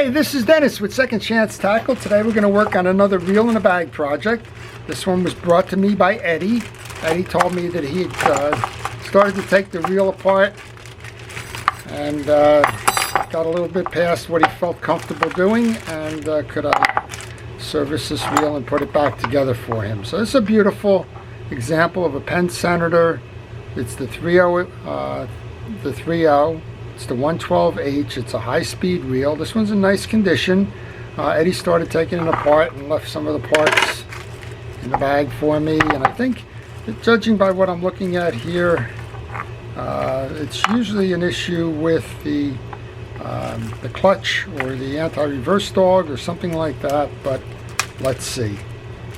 Hey, this is Dennis with Second Chance Tackle. Today we're going to work on another reel in a bag project. This one was brought to me by Eddie. Eddie told me that he had started to take the reel apart and got a little bit past what he felt comfortable doing, and could I service this reel and put it back together for him. So this is a beautiful example of a Penn Senator. It's the 3.0, it's the 112H. It's a high-speed reel. This one's in nice condition. Eddie started taking it apart and left some of the parts in the bag for me. And I think, judging by what I'm looking at here, it's usually an issue with the clutch or the anti-reverse dog or something like that. But let's see.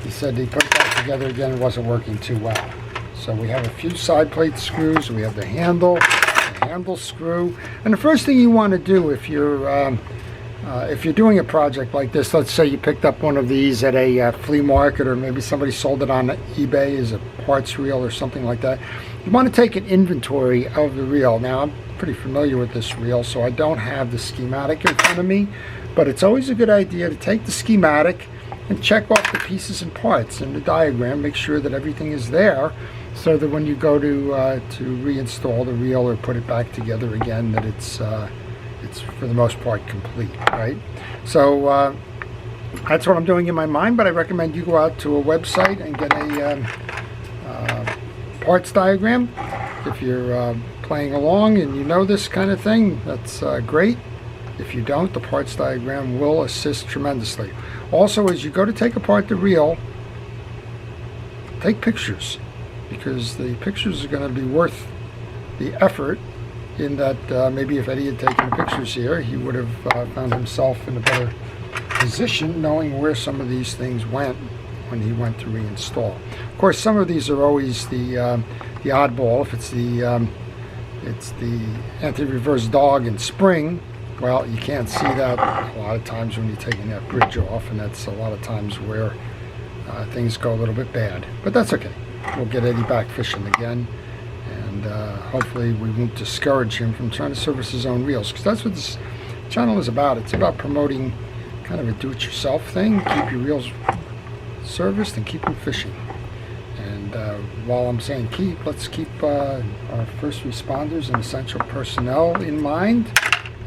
He said he put it back together again. It wasn't working too well. So we have a few side plate screws. We have the handle screw, and the first thing you want to do if you're doing a project like this, let's say you picked up one of these at a flea market, or maybe somebody sold it on eBay as a parts reel or something like that, you want to take an inventory of the reel. Now, I'm pretty familiar with this reel, so I don't have the schematic in front of me, but it's always a good idea to take the schematic and check off the pieces and parts in the diagram, make sure that everything is there, so that when you go to reinstall the reel or put it back together again, that it's for the most part complete, right? So that's what I'm doing in my mind, but I recommend you go out to a website and get a parts diagram. If you're playing along and you know this kind of thing, that's great. If you don't, the parts diagram will assist tremendously. Also, as you go to take apart the reel, take pictures, because the pictures are going to be worth the effort, in that maybe if Eddie had taken the pictures here, he would have found himself in a better position knowing where some of these things went when he went to reinstall. Of course, some of these are always the oddball. If it's the anti-reverse dog and spring, well, you can't see that a lot of times when you're taking that bridge off, and that's a lot of times where things go a little bit bad. But that's okay. We'll get Eddie back fishing again, and hopefully we won't discourage him from trying to service his own reels, because that's what this channel is about. It's about promoting kind of a do-it-yourself thing. Keep your reels serviced and keep them fishing. And while I'm saying keep, let's keep our first responders and essential personnel in mind.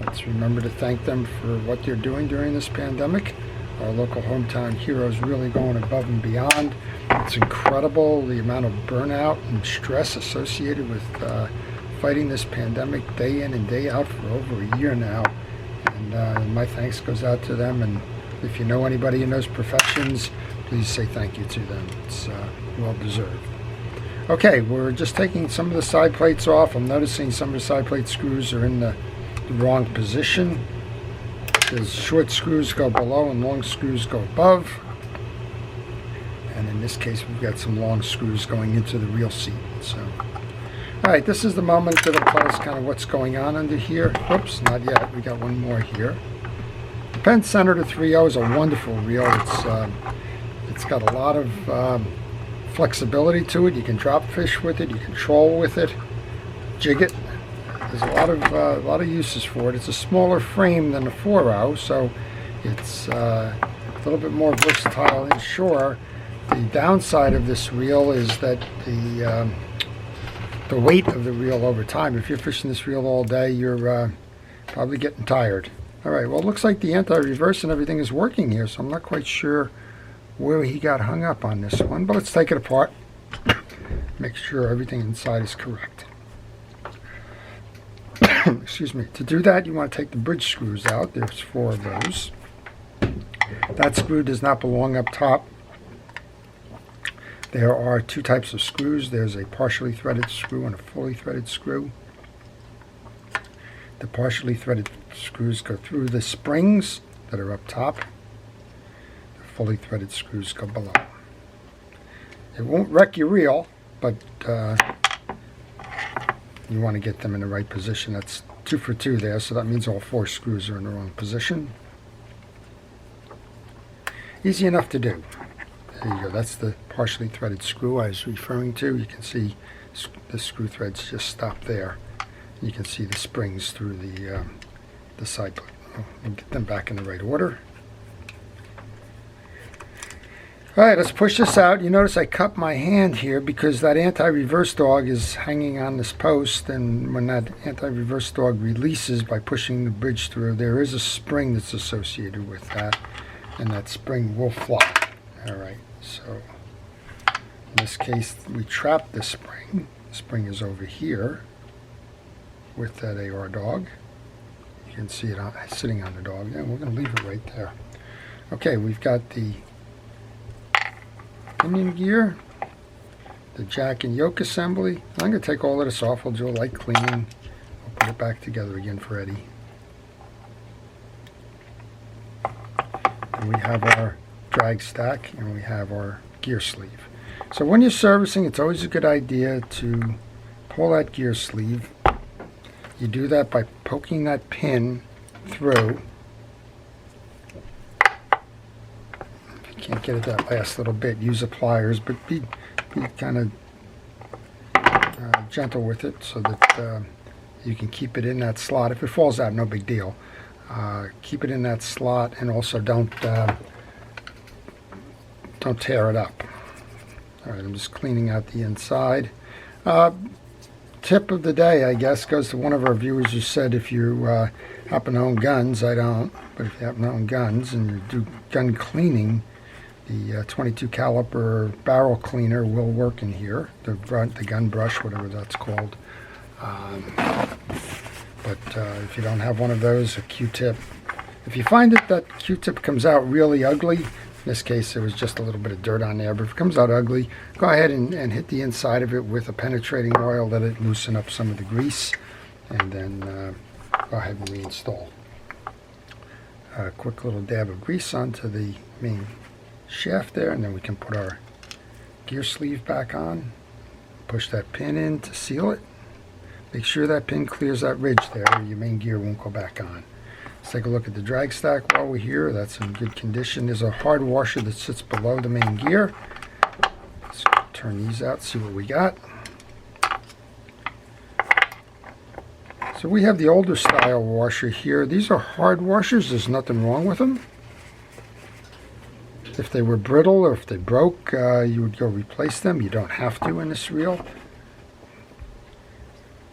Let's remember to thank them for what they're doing during this pandemic. Our local hometown heroes really going above and beyond. It's incredible the amount of burnout and stress associated with fighting this pandemic day in and day out for over a year now. And my thanks goes out to them. And if you know anybody in those professions, please say thank you to them. It's well deserved. Okay, we're just taking some of the side plates off. I'm noticing some of the side plate screws are in the wrong position. There's short screws go below and long screws go above. And in this case, we've got some long screws going into the reel seat. So, all right, this is the moment that'll tell us kind of what's going on under here. Whoops, not yet. We got one more here. The Penn Senator 3.0 is a wonderful reel. It's got a lot of flexibility to it. You can drop fish with it. You can troll with it, jig it. There's a lot of uses for it. It's a smaller frame than the 4.0, so it's a little bit more versatile inshore. The downside of this reel is that the weight of the reel over time. If you're fishing this reel all day, you're probably getting tired. All right, well, it looks like the anti-reverse and everything is working here, so I'm not quite sure where he got hung up on this one, but let's take it apart. Make sure everything inside is correct. Excuse me. To do that, you want to take the bridge screws out. There's 4 of those. That screw does not belong up top. There are 2 types of screws. There's a partially threaded screw and a fully threaded screw. The partially threaded screws go through the springs that are up top. The fully threaded screws go below. It won't wreck your reel, but you want to get them in the right position. That's 2 for 2 there, so that means all 4 screws are in the wrong position. Easy enough to do. There you go. That's the partially threaded screw I was referring to. You can see the screw threads just stop there. You can see the springs through the side plate. and get them back in the right order. Alright, let's push this out. You notice I cut my hand here because that anti-reverse dog is hanging on this post, and when that anti-reverse dog releases by pushing the bridge through, there is a spring that's associated with that, and that spring will fly. Alright, so in this case we trap the spring. The spring is over here with that AR dog. You can see it sitting on the dog, and we're going to leave it right there. Okay, we've got the pinion gear, the jack and yoke assembly. I'm going to take all of this off. We'll do a light cleaning. We'll put it back together again for Eddie. And we have our drag stack, and we have our gear sleeve. So when you're servicing, it's always a good idea to pull that gear sleeve. You do that by poking that pin through. Can't get it that last little bit, use the pliers, but be kind of gentle with it so that you can keep it in that slot. If it falls out, no big deal. Keep it in that slot, and also don't tear it up. All right, I'm just cleaning out the inside. Tip of the day, I guess, goes to one of our viewers who said if you happen to own guns, I don't, but if you happen to own guns and you do gun cleaning, the 22 caliber barrel cleaner will work in here, the gun brush, whatever that's called. But if you don't have one of those, a Q-tip. If you find that Q-tip comes out really ugly, in this case it was just a little bit of dirt on there, but if it comes out ugly, go ahead and hit the inside of it with a penetrating oil, let it loosen up some of the grease, and then go ahead and reinstall. A quick little dab of grease onto the main shaft there, and then we can put our gear sleeve back on, push that pin in to seal it. Make sure that pin clears that ridge there, or your main gear won't go back on. Let's take a look at the drag stack while we're here. That's in good condition. There's a hard washer that sits below the main gear. Let's turn these out, see what we got. So we have the older style washer here. These are hard washers. There's nothing wrong with them. If they were brittle or if they broke, you would go replace them. You don't have to in this reel.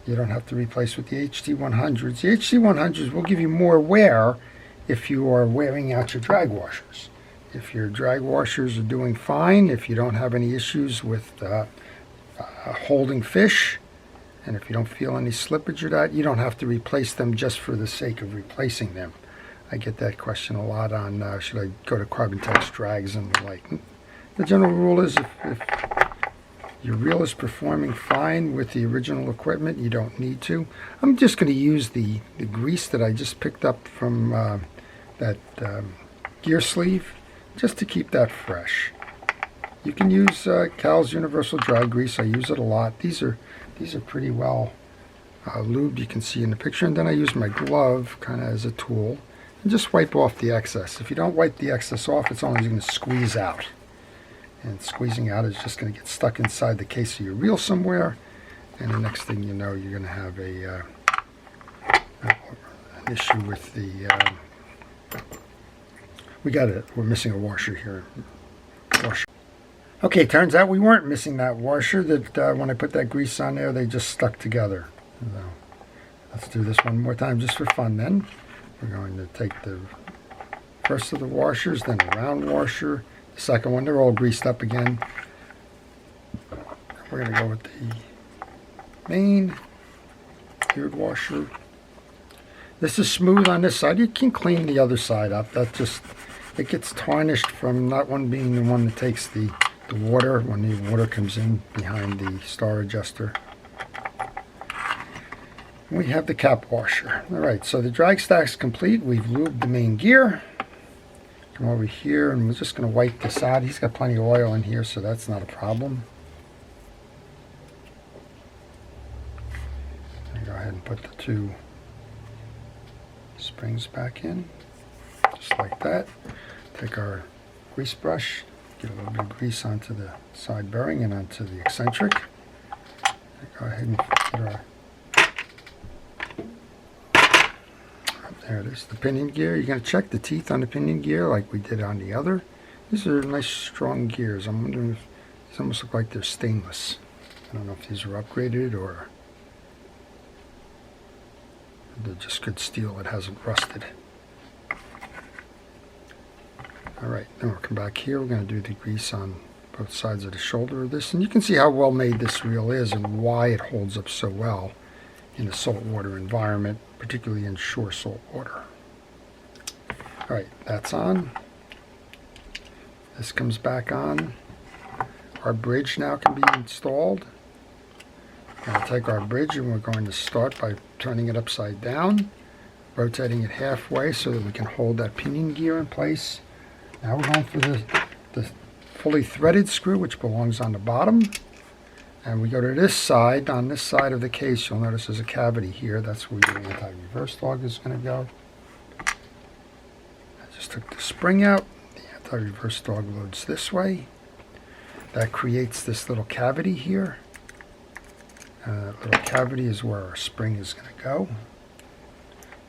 You don't have to replace with the HT100s. The HT100s will give you more wear if you are wearing out your drag washers. If your drag washers are doing fine, if you don't have any issues with holding fish, and if you don't feel any slippage or that, you don't have to replace them just for the sake of replacing them. I get that question a lot on should I go to Carbon Tex drags and the like. The general rule is if your reel is performing fine with the original equipment, you don't need to. I'm just going to use the grease that I just picked up from that gear sleeve just to keep that fresh. You can use Cal's Universal Dry Grease. I use it a lot. These are pretty well lubed, you can see in the picture. And then I use my glove kind of as a tool. And just wipe off the excess. If you don't wipe the excess off, it's only going to squeeze out. And squeezing out is just going to get stuck inside the case of your reel somewhere. And the next thing you know, you're going to have an issue with the... we're missing a washer here. Okay, turns out we weren't missing that washer. That when I put that grease on there, they just stuck together. So let's do this one more time just for fun then. We're going to take the first of the washers, then a round washer, the second one. They're all greased up again. We're going to go with the main geared washer. This is smooth on this side. You can clean the other side up. It gets tarnished from that one being the one that takes the water when the water comes in behind the star adjuster. We have the cap washer. Alright, so the drag stack's complete. We've lubed the main gear. Come over here and we're just going to wipe this out. He's got plenty of oil in here, so that's not a problem. Go ahead and put the two springs back in, just like that. Take our grease brush, get a little bit of grease onto the side bearing and onto the eccentric. Go ahead and put our There it is, the pinion gear. You're going to check the teeth on the pinion gear like we did on the other. These are nice strong gears. I'm wondering if these almost look like they're stainless. I don't know if these are upgraded or they're just good steel that hasn't rusted. Alright, then we'll come back here. We're going to do the grease on both sides of the shoulder of this. And you can see how well made this reel is and why it holds up so well in a saltwater environment, particularly in shore salt water. Alright, that's on. This comes back on. Our bridge now can be installed. We're going to take our bridge and we're going to start by turning it upside down, rotating it halfway so that we can hold that pinion gear in place. Now we're going for the fully threaded screw, which belongs on the bottom. And we go to this side. On this side of the case, you'll notice there's a cavity here. That's where your anti-reverse lug is going to go. I just took the spring out. The anti-reverse dog loads this way. That creates this little cavity here. That little cavity is where our spring is going to go.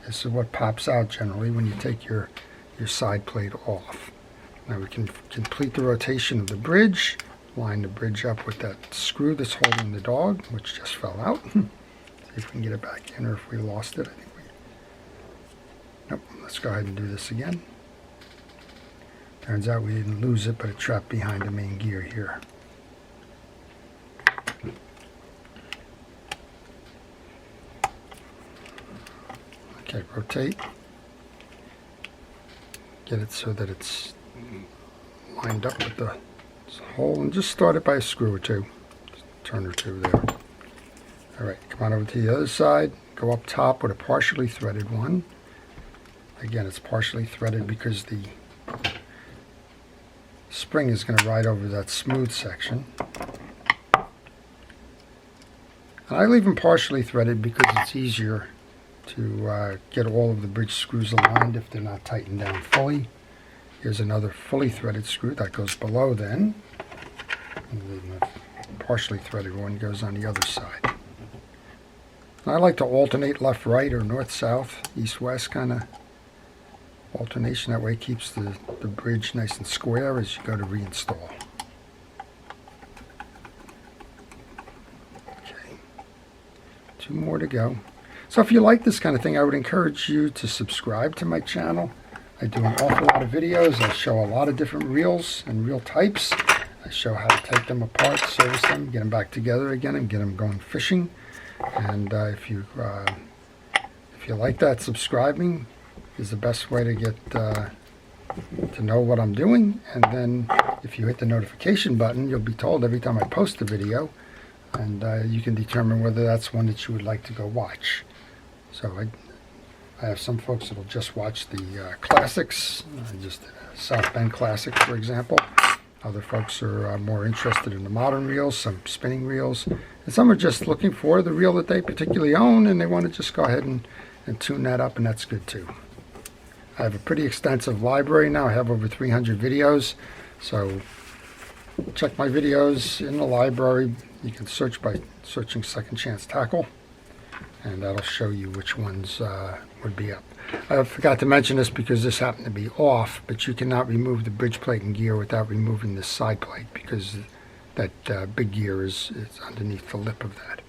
This is what pops out generally when you take your side plate off. Now we can complete the rotation of the bridge, line the bridge up with that screw that's holding the dog, which just fell out. See if we can get it back in or if we lost it. I think we... Nope, let's go ahead and do this again. Turns out we didn't lose it, but it trapped behind the main gear here. Okay, rotate. Get it so that it's lined up with the hole, and just start it by a screw or two. Turn or two there. Alright, come on over to the other side. Go up top with a partially threaded one. Again, it's partially threaded because the spring is going to ride over that smooth section. And I leave them partially threaded because it's easier to get all of the bridge screws aligned if they're not tightened down fully. Here's another fully threaded screw that goes below then. And the partially threaded one goes on the other side. And I like to alternate left-right or north-south, east-west kind of alternation. That way it keeps the bridge nice and square as you go to reinstall. Okay, 2 more to go. So if you like this kind of thing, I would encourage you to subscribe to my channel. I do an awful lot of videos. I show a lot of different reels and reel types. I show how to take them apart, service them, get them back together again, and get them going fishing. And if you like that, subscribing is the best way to get to know what I'm doing. And then if you hit the notification button, you'll be told every time I post a video, and you can determine whether that's one that you would like to go watch. So I have some folks that will just watch the classics, just South Bend Classic, for example. Other folks are more interested in the modern reels, some spinning reels, and some are just looking for the reel that they particularly own, and they want to just go ahead and tune that up, and that's good too. I have a pretty extensive library now. I have over 300 videos, so check my videos in the library. You can search by searching Second Chance Tackle, and that'll show you which ones would be up. I forgot to mention this because this happened to be off, but you cannot remove the bridge plate and gear without removing this side plate because that big gear is underneath the lip of that.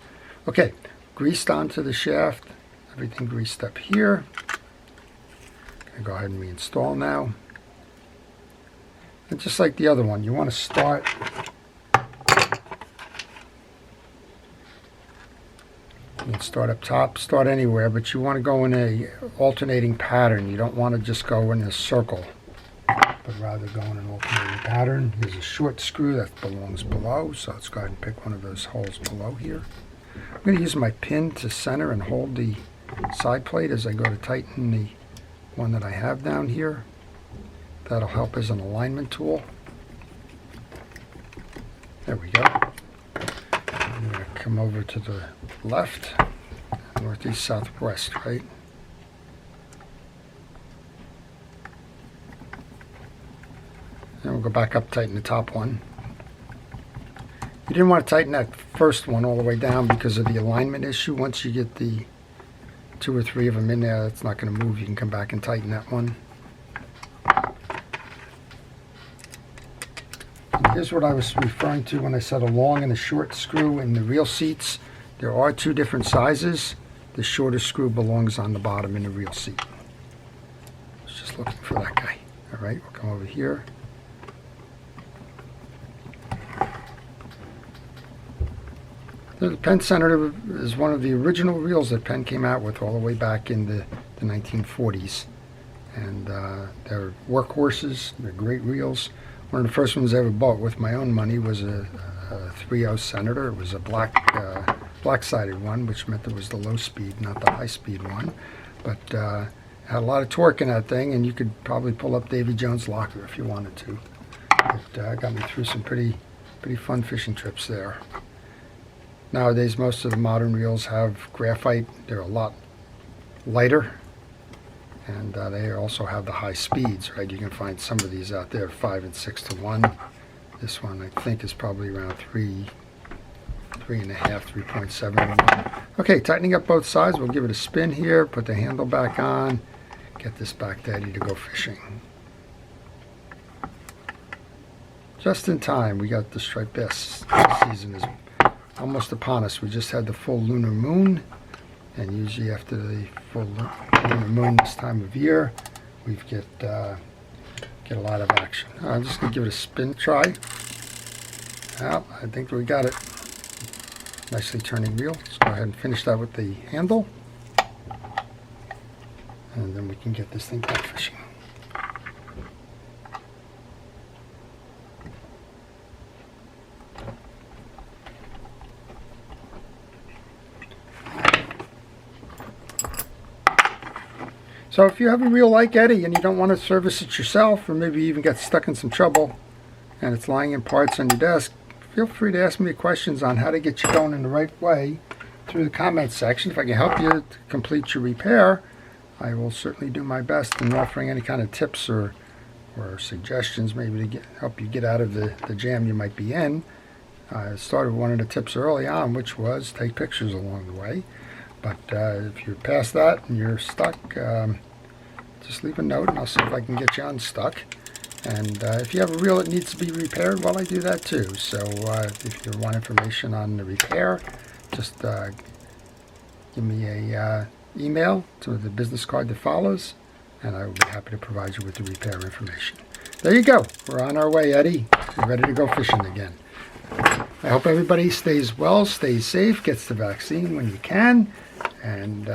Okay, greased onto the shaft, everything greased up here. Gonna go ahead and reinstall now. And just like the other one, you want to start up top, start anywhere, but you want to go in a alternating pattern. You don't want to just go in a circle, but rather go in an alternating pattern. Here's a short screw that belongs below, so let's go ahead and pick one of those holes below here. I'm going to use my pin to center and hold the side plate as I go to tighten the one that I have down here. That'll help as an alignment tool. There we go. I'm going to come over to the left, northeast, southwest, right? And we'll go back up, tighten the top one. You didn't want to tighten that first one all the way down because of the alignment issue. Once you get the 2 or 3 of them in there. That's not going to move. You can come back and tighten that one. Here's what I was referring to when I said a long and a short screw in the reel seats. There are 2 different sizes. The shorter screw belongs on the bottom in the reel seat. I was just looking for that guy. All right, we'll come over here. The Penn Senator is one of the original reels that Penn came out with all the way back in the 1940s. And they're workhorses. They're great reels. One of the first ones I ever bought with my own money was a 3/0 Senator. It was a black-sided one, which meant it was the low speed, not the high speed one. But it had a lot of torque in that thing, and you could probably pull up Davy Jones' locker if you wanted to. It got me through some pretty fun fishing trips there. Nowadays, most of the modern reels have graphite. They're a lot lighter, and they also have the high speeds, right? You can find some of these out there, 5 and 6 to 1. This one, I think, is probably around 3.5, 3.7 to 1. Okay, tightening up both sides. We'll give it a spin here, put the handle back on, get this back ready to go fishing. Just in time. We got the striped bass season is almost upon us. We just had the full lunar moon, and usually after the full lunar moon this time of year, we get a lot of action. I'm just going to give it a spin try. Well, I think we got it. Nicely turning reel. Let's go ahead and finish that with the handle, and then we can get this thing back fishing. So if you have a reel like Eddie and you don't want to service it yourself, or maybe you even get stuck in some trouble and it's lying in parts on your desk, feel free to ask me questions on how to get you going in the right way through the comments section. If I can help you to complete your repair, I will certainly do my best in offering any kind of tips or suggestions, maybe to help you get out of the jam you might be in. I started one of the tips early on, which was take pictures along the way. But if you're past that and you're stuck, just leave a note and I'll see if I can get you unstuck. And if you have a reel that needs to be repaired, well, I do that too. So if you want information on the repair, just give me a email to the business card that follows, and I will be happy to provide you with the repair information. There you go. We're on our way, Eddie. We're ready to go fishing again. I hope everybody stays well, stays safe, gets the vaccine when you can, and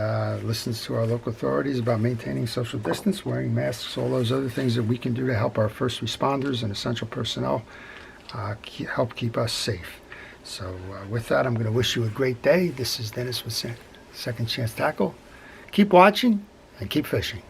listens to our local authorities about maintaining social distance, wearing masks, all those other things that we can do to help our first responders and essential personnel help keep us safe. So with that, I'm going to wish you a great day. This is Dennis with Second Chance Tackle. Keep watching and keep fishing.